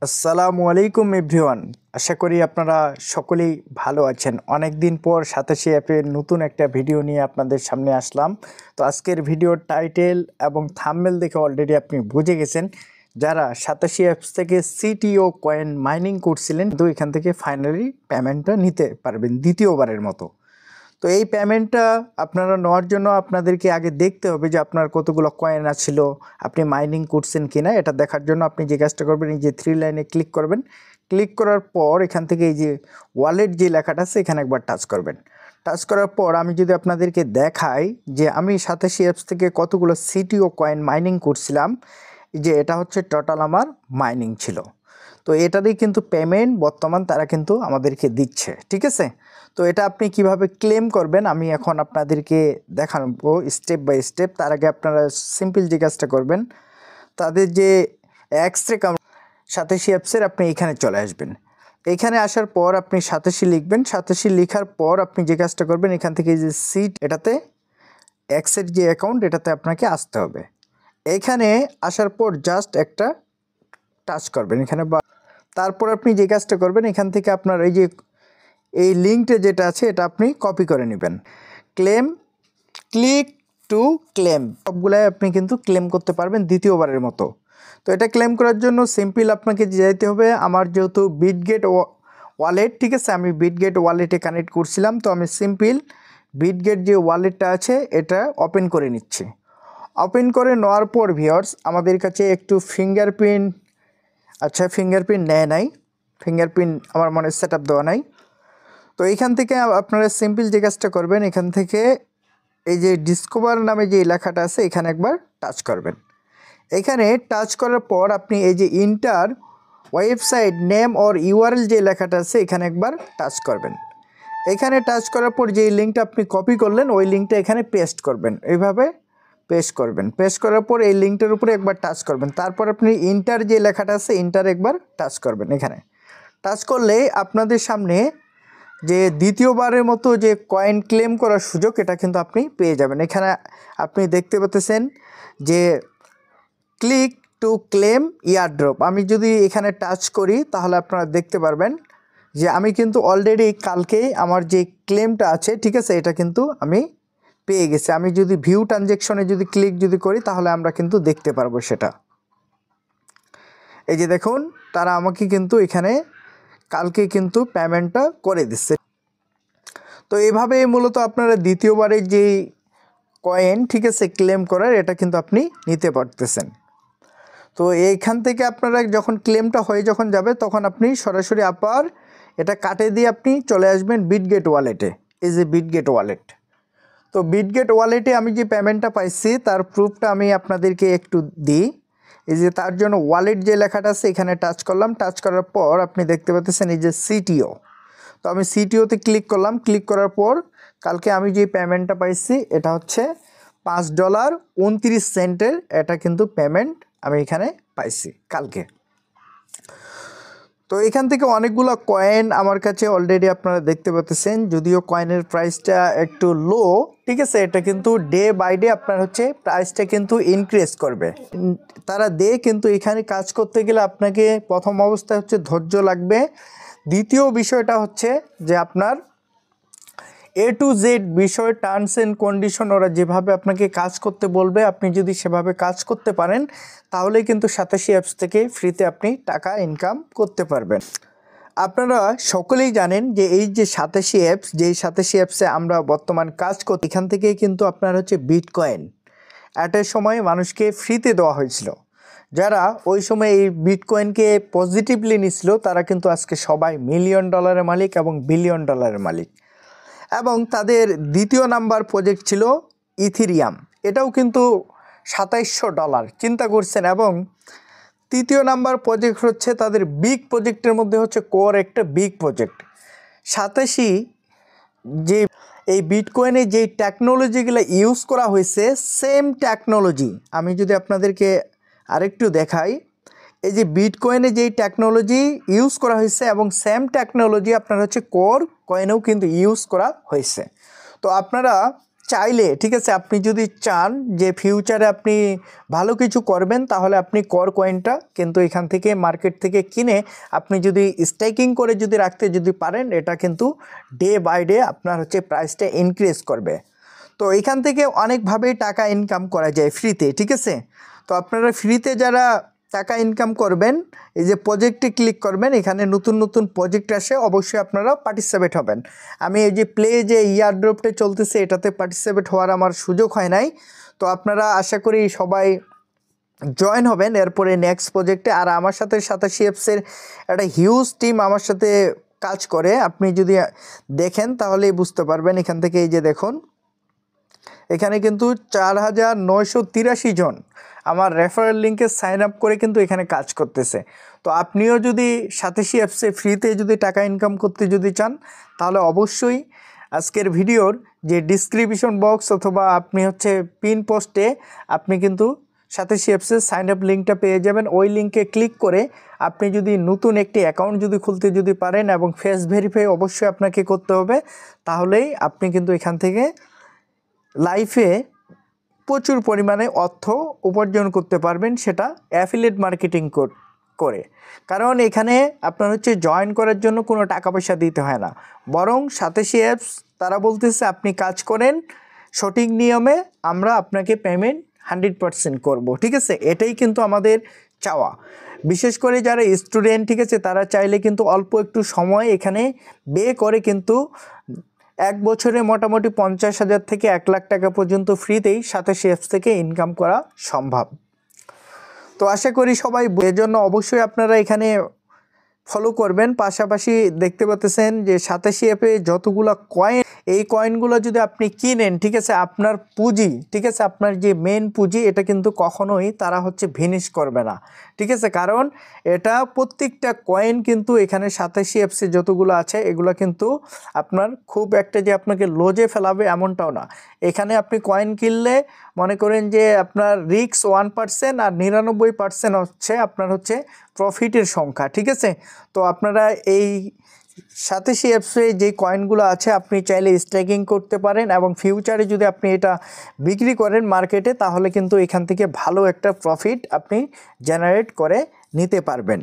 আসসালামু আলাইকুম এভরিওয়ান। আশা করি আপনারা সকলেই ভালো আছেন। অনেক দিন পর 87 অ্যাপের নতুন একটা ভিডিও নিয়ে আপনাদের সামনে আসলাম। তো আজকের ভিডিওর টাইটেল এবং থাম্বনেল দেখে অলরেডি আপনি বুঝে গেছেন, যারা 87 অ্যাপস থেকে সিটিও কয়েন মাইনিং করছিলেন তো এখান থেকে ফাইনালি পেমেন্টটা নিতে পারবেন দ্বিতীয়বারের মতো। তো এই পেমেন্টটা আপনারা নেওয়ার জন্য আপনাদেরকে আগে দেখতে হবে যে আপনার কতগুলো কয়েন আছিল, আপনি মাইনিং করছেন কিনা। এটা দেখার জন্য আপনি যে কাজটা করবেন, এই যে 3 লাইনে ক্লিক করবেন। ক্লিক করার পর এখান থেকে এই যে ওয়ালেট যে লেখাটা আছে এখানে একবার টাচ করবেন। টাচ করার পর আমি যদি আপনাদেরকে দেখাই যে আমি 87 অ্যাপস থেকে কতগুলো সিটিও কয়েন মাইনিং করছিলাম, যে এটা হচ্ছে টোটাল আমার মাইনিং ছিল। তো এটারই কিন্তু পেমেন্ট বর্তমান তারা কিন্তু আমাদেরকে দিচ্ছে, ঠিক আছে। তো এটা আপনি কিভাবে ক্লেম করবেন আমি এখন আপনাদেরকে দেখাবো স্টেপ বাই স্টেপ। তার আগে আপনারা সিম্পল যে কাজটা করবেন, তাদের যে এক্সরে কাউন্ট 87 অ্যাপসের আপনি এখানে চলে আসবেন। এখানে আসার পর আপনি 87 লিখবেন। 87 লেখার পর আপনি যে কাজটা করবেন, এখান থেকে যে সিট এটাতে এক্সের যে অ্যাকাউন্ট এটাতে আপনাকে আসতে হবে। এখানে আসার পর জাস্ট একটা টাচ করবেন এখানে, বা তারপর আপনি যে কাজটা করবেন এখান থেকে আপনার এই লিঙ্কটা যেটা আছে এটা আপনি কপি করে নেবেন। ক্লেম, ক্লিক টু ক্লেম, সবগুলাই আপনি কিন্তু ক্লেম করতে পারবেন দ্বিতীয়বারের মতো। তো এটা ক্লেম করার জন্য সিম্পল আপনাকে যেতে হবে, আমার যেহেতু বিটগেট ওয়ালেট, ঠিক আছে, আমি বিটগেট ওয়ালেটে কানেক্ট করছিলাম, তো আমি সিম্পল বিটগেট যে ওয়ালেটটা আছে এটা ওপেন করে নিচ্ছি। ওপেন করে নেওয়ার পর ভিউয়ার্স আমাদের কাছে একটু ফিঙ্গারপ্রিন্ট, আচ্ছা ফিঙ্গারপ্রিন্ট নেয় নাই, ফিঙ্গারপ্রিন্ট আমার মনে সেট আপ দেওয়া নাই। তো এইখান থেকে আপনারা সিম্পল যে কাজটা করবেন, এখান থেকে এই যে ডিসকভার নামে যে লেখাটা আছে এখানে একবার টাচ করবেন। এখানে টাচ করার পর আপনি এই যে inter website name or URL যে লেখাটা আছে এখানে একবার টাচ করবেন। এখানে টাচ করার পর যে লিঙ্কটা আপনি কপি করলেন ওই লিঙ্কটা এখানে পেস্ট করবেন, এইভাবে পেস্ট করবেন। পেস্ট করার পর এই লিঙ্কটার উপরে একবার টাচ করবেন। তারপর আপনি ইন্টার যে লেখাটা আছে ইন্টার একবার টাচ করবেন। এখানে টাচ করলে আপনাদের সামনে যে দ্বিতীয়বারের মতো যে কয়েন ক্লেম করার সুযোগ এটা কিন্তু আপনি পেয়ে যাবেন। এখানে আপনি দেখতে পাচ্ছেন যে ক্লিক টু ক্লেম ইয়ারড্রপ। আমি যদি এখানে টাচ করি তাহলে আপনারা দেখতে পারবেন যে আমি কিন্তু অলরেডি কালকেই আমার যে ক্লেমটা আছে, ঠিক আছে, এটা কিন্তু আমি পেয়ে গেছি। আমি যদি ভিউ ট্রানজ্যাকশনে যদি ক্লিক করি তাহলে আমরা কিন্তু দেখতে পারবো সেটা। এই যে দেখুন তারা আমাকে কিন্তু এখানে কালকে কিন্তু পেমেন্টটা করে দিচ্ছে। তো এইভাবে মূলত আপনারা দ্বিতীয়বারের যে কয়েন, ঠিক আছে, ক্লেম করার এটা কিন্তু আপনি নিতে পারতেছেন। তো এইখান থেকে আপনারা যখন ক্লেমটা হয়ে যখন যাবে তখন আপনি সরাসরি আবার এটা কাটে দিয়ে আপনি চলে আসবেন বিটগেট ওয়ালেটে। এই যে বিটগেট ওয়ালেট, তো বিটগেট ওয়ালেটে আমি যে পেমেন্টটা পাইছি তার প্রুফটা আমি আপনাদেরকে একটু দিই। এই যে তার জন্য ওয়ালেট যে লেখাটা আছে এখানে টাচ করলাম। টাচ করার পর আপনি দেখতে পাচ্ছেন এই যে সিটিও, তো আমি সিটিওতে ক্লিক করলাম। ক্লিক করার পর কালকে আমি যে পেমেন্টটা পাইছি এটা হচ্ছে $5.29, এটা কিন্তু পেমেন্ট আমি এখানে পাইছি কালকে। তো এখান থেকে অনেকগুলো কয়েন আমার কাছে অলরেডি আপনারা দেখতে পাচ্ছেন, যদিও কয়েনের প্রাইসটা একটু লো, ঠিক আছে, এটা কিন্তু ডে বাই ডে আপনার হচ্ছে প্রাইসটা কিন্তু ইনক্রিজ করবে। তারা কিন্তু এখানে কাজ করতে গেলে আপনাকে প্রথম অবস্থায় হচ্ছে ধৈর্য লাগবে। দ্বিতীয় বিষয়টা হচ্ছে যে আপনার A to Z বিষয় টার্মস অ্যান্ড কন্ডিশন ওরা যেভাবে আপনাকে কাজ করতে বলবে আপনি যদি সেভাবে কাজ করতে পারেন তাহলেই কিন্তু 87 অ্যাপস থেকে ফ্রিতে আপনি টাকা ইনকাম করতে পারবেন। আপনারা সকলেই জানেন যে এই যে 87 অ্যাপস, যেই 87 অ্যাপসে আমরা বর্তমান কাজ করি এখান থেকেই কিন্তু আপনার হচ্ছে বিটকয়েন একটা সময় মানুষকে ফ্রিতে দেওয়া হয়েছিল। যারা ওই সময় এই বিটকয়েনকে পজিটিভলি নিছিল তারা কিন্তু আজকে সবাই $1,000,000 মালিক এবং $1,000,000,000 মালিক। এবং তাদের দ্বিতীয় নাম্বার প্রজেক্ট ছিল ইথিরিয়াম, এটাও কিন্তু $2,700, চিন্তা করছেন। এবং তৃতীয় নাম্বার প্রজেক্ট হচ্ছে তাদের বিগ প্রজেক্টের মধ্যে হচ্ছে কোর, একটা বিগ প্রজেক্ট 87। যে এই বিটকয়েনে যেই টেকনোলজিগুলো ইউজ করা হয়েছে সেম টেকনোলজি আমি যদি আপনাদেরকে আরেকটু দেখাই, এই যে বিটকয়েনে যেই টেকনোলজি ইউজ করা হয়েছে এবং সেম টেকনোলজি আপনার হচ্ছে কোর কয়েনেও কিন্তু ইউজ করা হয়েছে। তো আপনারা চাইলে ঠিক আছে, আপনি যদি চান যে ফিউচারে আপনি ভালো কিছু করবেন, তাহলে আপনি কর কয়েনটা কিন্তু এখান থেকে মার্কেট থেকে কিনে আপনি যদি স্টেকিং করে যদি রাখতে যদি পারেন, এটা কিন্তু ডে বাই ডে আপনার হচ্ছে প্রাইসটা ইনক্রিজ করবে। তো এখান থেকে অনেকভাবেই টাকা ইনকাম করা যায় ফ্রিতে, ঠিক আছে। তো আপনারা ফ্রিতে যারা টাকা ইনকাম করবেন, এই যে প্রজেক্টে ক্লিক করবেন, এখানে নতুন নতুন প্রজেক্ট আসে, অবশ্যই আপনারা পার্টিসিপেট হবেন। আমি এই যে প্লে যে ইয়ারড্রপটা চলতেছে এটাতে পার্টিসিপেট হওয়ার আমার সুযোগ হয় নাই। তো আপনারা আশা করি সবাই জয়েন হবেন এরপরে নেক্সট প্রজেক্টে। আর আমার সাথে 87 অ্যাপসের একটা হিউজ টিম আমার সাথে কাজ করে, আপনি যদি দেখেন তাহলেই বুঝতে পারবেন। এখান থেকে এই যে দেখুন, এখানে কিন্তু 4983 জন আমার রেফারেল লিঙ্কে সাইন আপ করে কিন্তু এখানে কাজ করতেছে। তো আপনিও যদি 87 অ্যাপসে ফ্রিতে যদি টাকা ইনকাম করতে যদি চান, তাহলে অবশ্যই আজকের ভিডিওর যে ডিসক্রিপশন বক্স অথবা আপনি হচ্ছে পিন পোস্টে আপনি কিন্তু 87 অ্যাপসের সাইন আপ লিঙ্কটা পেয়ে যাবেন। ওই লিঙ্কে ক্লিক করে আপনি যদি নতুন একটি অ্যাকাউন্ট যদি খুলতে যদি পারেন এবং ফেস ভেরিফাই অবশ্যই আপনাকে করতে হবে, তাহলেই আপনি কিন্তু এখান থেকে লাইফে প্রচুর পরিমাণে অর্থ উপার্জন করতে পারবেন, সেটা অ্যাফিলিয়েট মার্কেটিং করে। কারণ এখানে আপনার হচ্ছে জয়েন করার জন্য কোনো টাকা পয়সা দিতে হয় না, বরং 87 অ্যাপস তারা বলতেছে আপনি কাজ করেন সঠিক নিয়মে, আমরা আপনাকে পেমেন্ট 100% করব, ঠিক আছে। এটাই কিন্তু আমাদের চাওয়া। বিশেষ করে যারা স্টুডেন্ট, ঠিক আছে, তারা চাইলে কিন্তু অল্প একটু সময় এখানে ব্যয় করে কিন্তু 1 বছরে মোটামুটি 50,000 থেকে 1 লাখ টাকা পর্যন্ত ফ্রিতেই 87 অ্যাপস থেকে ইনকাম করা সম্ভব। তো আশা করি সবাই এজন্য অবশ্যই আপনারা এখানে ফলো করবেন। পাশাপাশি দেখতে পাচ্ছেন যে 87 অ্যাপে যতগুলো কয়েন, এই কয়েনগুলো যদি আপনি কিনেন, ঠিক আছে, আপনার পুঁজি, ঠিক আছে, আপনার যে মেন পুঁজি, এটা কিন্তু কখনোই তারা হচ্ছে ভিনিশ করবে না, ঠিক আছে। কারণ এটা প্রত্যেকটা কয়েন কিন্তু এখানে 87 অ্যাপসে যতগুলো আছে এগুলো কিন্তু আপনার খুব একটা যে আপনাকে লজে ফেলাবে এমনটাও না। এখানে আপনি কয়েন কিনলে মনে করেন যে আপনার রিস্ক 1% আর 99% হচ্ছে আপনার হচ্ছে প্রফিটের সংখ্যা, ঠিক আছে। তো আপনারা এই 87 অ্যাপসে যে কয়েনগুলো আছে আপনি চাইলে স্টেকিং করতে পারেন এবং ফিউচারে যদি আপনি এটা বিক্রি করেন মার্কেটে, তাহলে কিন্তু এখান থেকে ভালো একটা প্রফিট আপনি জেনারেট করে নিতে পারবেন।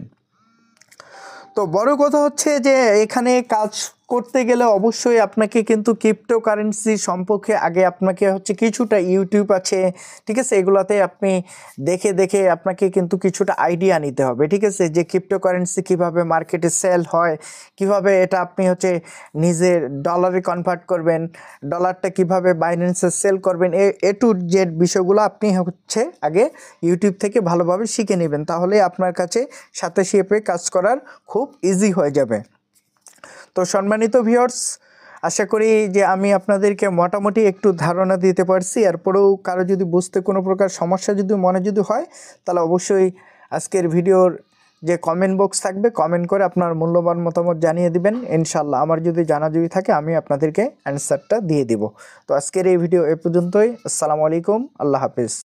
তো বড় কথা হচ্ছে যে এখানে কাজ করতে গেলে অবশ্যই আপনাকে কিন্তু ক্রিপ্টোকারেন্সি সম্পর্কে আগে আপনাকে হচ্ছে কিছুটা ইউটিউব আছে, ঠিক আছে, এগুলাতে আপনি দেখে দেখে আপনাকে কিন্তু কিছুটা আইডিয়া নিতে হবে, ঠিক আছে, যে ক্রিপ্টোকারেন্সি কীভাবে মার্কেটে সেল হয়, কিভাবে এটা আপনি হচ্ছে নিজের ডলারে কনভার্ট করবেন, ডলারটা কিভাবে বাইন্যান্সে সেল করবেন, এ টু জেড বিষয়গুলো আপনি হচ্ছে আগে ইউটিউব থেকে ভালোভাবে শিখে নেবেন, তাহলে আপনার কাছে 87 অ্যাপে কাজ করার খুব ইজি হয়ে যাবে। তো সম্মানিত ভিউয়ার্স, আশা করি যে আমি আপনাদেরকে মোটামুটি একটু ধারণা দিতে পারছি। এরপরেও কারো যদি বুঝতে কোনো প্রকার সমস্যা যদি মনে যদি হয়, তাহলে অবশ্যই আজকের ভিডিওর যে কমেন্ট বক্স থাকবে, কমেন্ট করে আপনার মূল্যবান মতামত জানিয়ে দিবেন। ইনশাল্লাহ আমার যদি জানা যদি থাকে আমি আপনাদেরকে অ্যান্সারটা দিয়ে দিব। তো আজকের এই ভিডিও এ পর্যন্তই। আসসালামু আলাইকুম, আল্লাহ হাফিজ।